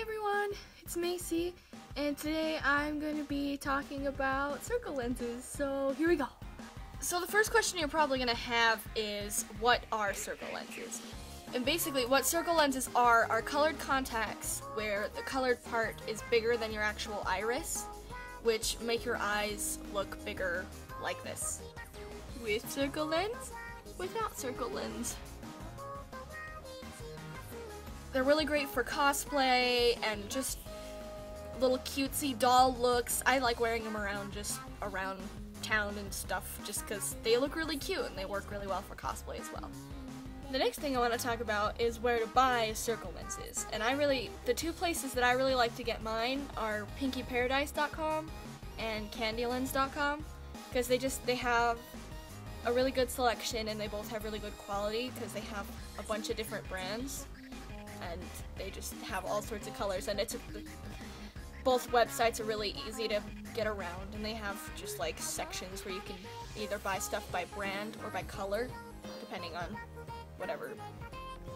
Hey everyone, it's Macy, and today I'm going to be talking about circle lenses, so here we go. So the first question you're probably going to have is, what are circle lenses? And basically what circle lenses are colored contacts where the colored part is bigger than your actual iris, which make your eyes look bigger like this. With circle lens, without circle lens. They're really great for cosplay and just little cutesy doll looks. I like wearing them around town and stuff just because they look really cute and they work really well for cosplay as well. The next thing I want to talk about is where to buy circle lenses. And the two places that I really like to get mine are pinkyparadise.com and candylens.com because they have a really good selection and they both have really good quality because they have a bunch of different brands. And they just have all sorts of colors, and both websites are really easy to get around, and they have just like sections where you can either buy stuff by brand or by color, depending on whatever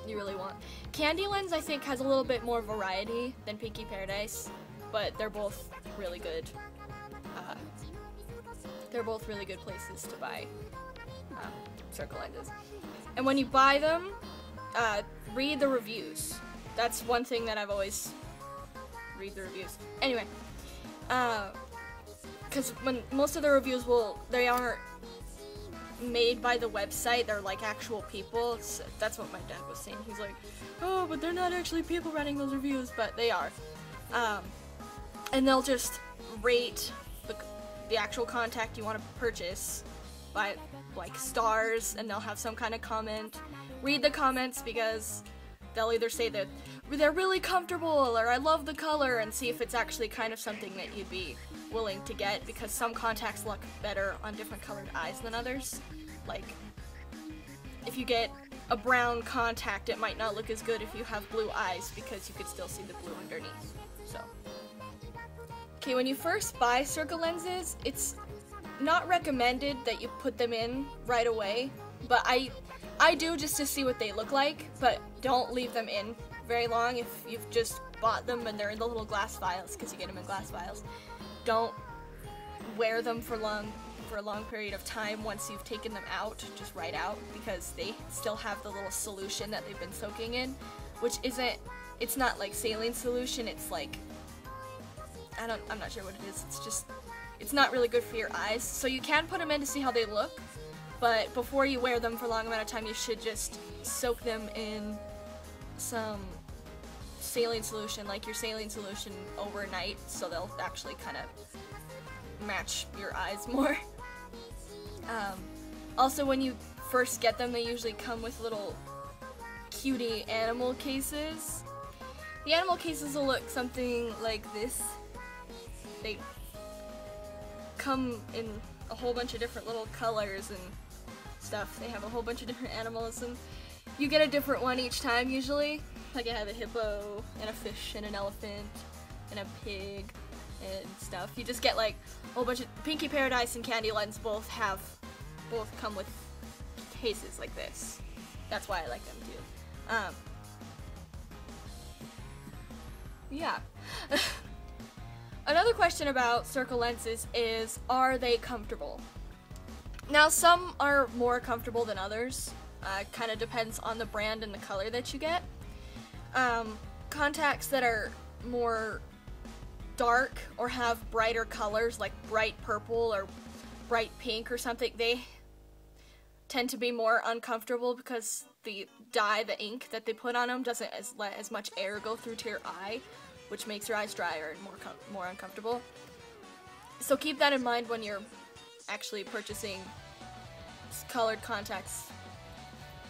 you really want. Candylens, I think, has a little bit more variety than Pinky Paradise, but they're both really good. They're both really good places to buy circle lenses. And when you buy them, read the reviews. That's one thing that I've always read the reviews. Anyway, because when most of the reviews they aren't made by the website, they're like actual people. So that's what my dad was saying. He's like, oh, but they're not actually people writing those reviews, but they are. And they'll just rate the actual contact you want to purchase by like stars, and they'll have some kind of comment. Read the comments because they'll either say that they're really comfortable or I love the color, and see if it's actually kind of something that you'd be willing to get, because some contacts look better on different colored eyes than others. Like, if you get a brown contact, it might not look as good if you have blue eyes because you could still see the blue underneath. So, okay, when you first buy circle lenses, it's not recommended that you put them in right away, but I do just to see what they look like, but don't leave them in very long if you've just bought them and they're in the little glass vials, because you get them in glass vials. Don't wear them for a long period of time once you've taken them out, just right out, because they still have the little solution that they've been soaking in, which it's not like saline solution, it's like, I'm not sure what it is, it's not really good for your eyes. So you can put them in to see how they look, but before you wear them for a long amount of time, you should just soak them in some saline solution, like your saline solution, overnight, so they'll actually kind of match your eyes more. Also, when you first get them, they usually come with little cutie animal cases. The animal cases will look something like this. They come in a whole bunch of different little colors and stuff. They have a whole bunch of different animals, and you get a different one each time usually. Like I have a hippo and a fish and an elephant and a pig and stuff. You just get like a whole bunch of Pinky Paradise and Candylens both come with cases like this. That's why I like them too. Yeah. Another question about circle lenses is, are they comfortable? Now, some are more comfortable than others. Kind of depends on the brand and the color that you get. Contacts that are more dark or have brighter colors, like bright purple or bright pink or something, they tend to be more uncomfortable because the dye, the ink that they put on them, doesn't let as much air go through to your eye, which makes your eyes drier and more uncomfortable. So keep that in mind when you're actually purchasing colored contacts.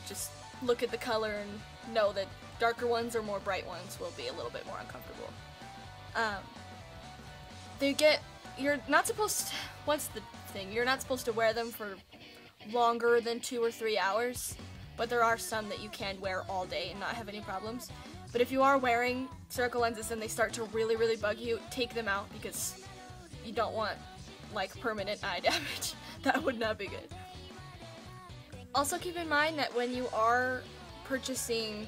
Just look at the color and know that darker ones or more bright ones will be a little bit more uncomfortable. You're not supposed to, what's the thing? You're not supposed to wear them for longer than 2 or 3 hours, but there are some that you can wear all day and not have any problems. But if you are wearing circle lenses and they start to really, really bug you, take them out, because you don't want like permanent eye damage. That would not be good. Also keep in mind that when you are purchasing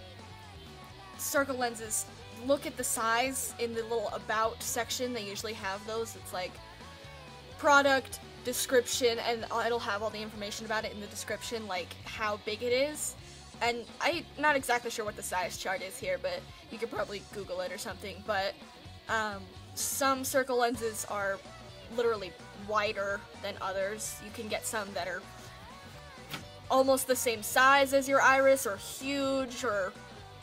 circle lenses, look at the size in the little about section. They usually have those. It's like product, description, and it'll have all the information about it in the description, like how big it is. And I'm not exactly sure what the size chart is here, but you could probably Google it or something. But some circle lenses are literally wider than others. You can get some that are almost the same size as your iris, or huge, or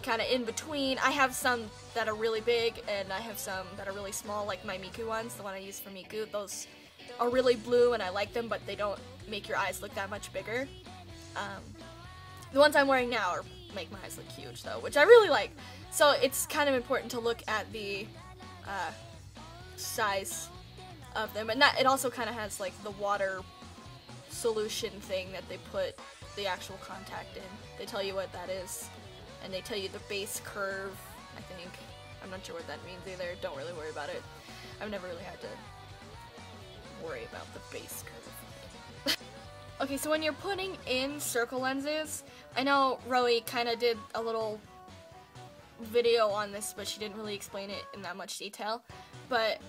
kind of in between. I have some that are really big, and I have some that are really small, like my Miku ones, the one I use for Miku. Those are really blue, and I like them, but they don't make your eyes look that much bigger. The ones I'm wearing now make my eyes look huge, though, which I really like. So it's kind of important to look at the size of them, and that it also kind of has like the water solution thing that they put the actual contact in. They tell you what that is, and they tell you the base curve, I think. I'm not sure what that means either. Don't really worry about it. I've never really had to worry about the base curve. Okay, so when you're putting in circle lenses, I know Roe kind of did a little video on this, but she didn't really explain it in that much detail. But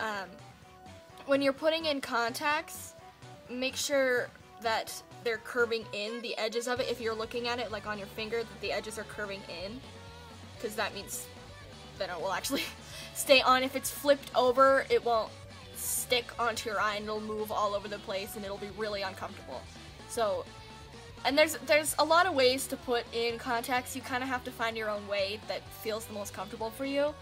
when you're putting in contacts, make sure that they're curving in, the edges of it. If you're looking at it like on your finger, that the edges are curving in, because that means that it will actually stay on. If it's flipped over, it won't stick onto your eye, and it'll move all over the place, and it'll be really uncomfortable. So, and there's a lot of ways to put in contacts. You kind of have to find your own way that feels the most comfortable for you.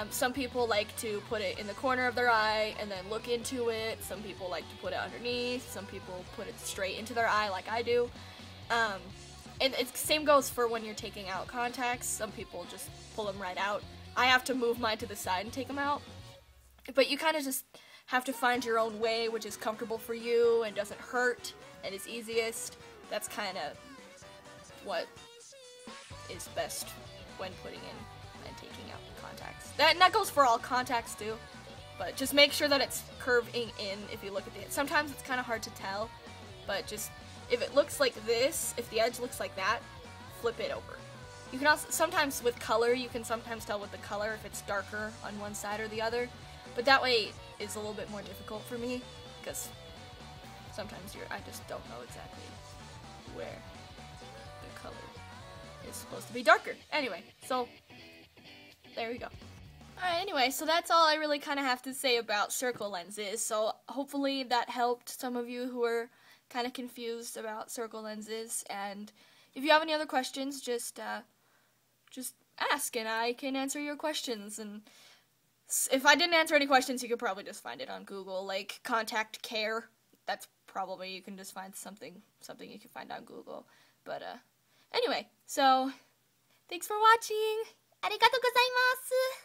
Some people like to put it in the corner of their eye and then look into it. Some people like to put it underneath. Some people put it straight into their eye like I do. And the same goes for when you're taking out contacts. Some people just pull them right out. I have to move mine to the side and take them out. But you kind of just have to find your own way, which is comfortable for you and doesn't hurt and is easiest. That's kind of what is best when putting in and taking out contacts. That goes for all contacts too, but just make sure that it's curving in if you look at it. Sometimes it's kind of hard to tell, but just, if it looks like this, if the edge looks like that, flip it over. You can also, sometimes with color, you can sometimes tell with the color if it's darker on one side or the other, but that way is a little bit more difficult for me, because sometimes I just don't know exactly where the color is supposed to be darker. Anyway, so there we go. Alright, anyway, so that's all I really kind of have to say about circle lenses. So hopefully that helped some of you who are kind of confused about circle lenses. And if you have any other questions, just ask and I can answer your questions. And if I didn't answer any questions, you could probably just find it on Google, like contact care. That's probably, you can just find something you can find on Google. But anyway, so thanks for watching. ありがとうございます。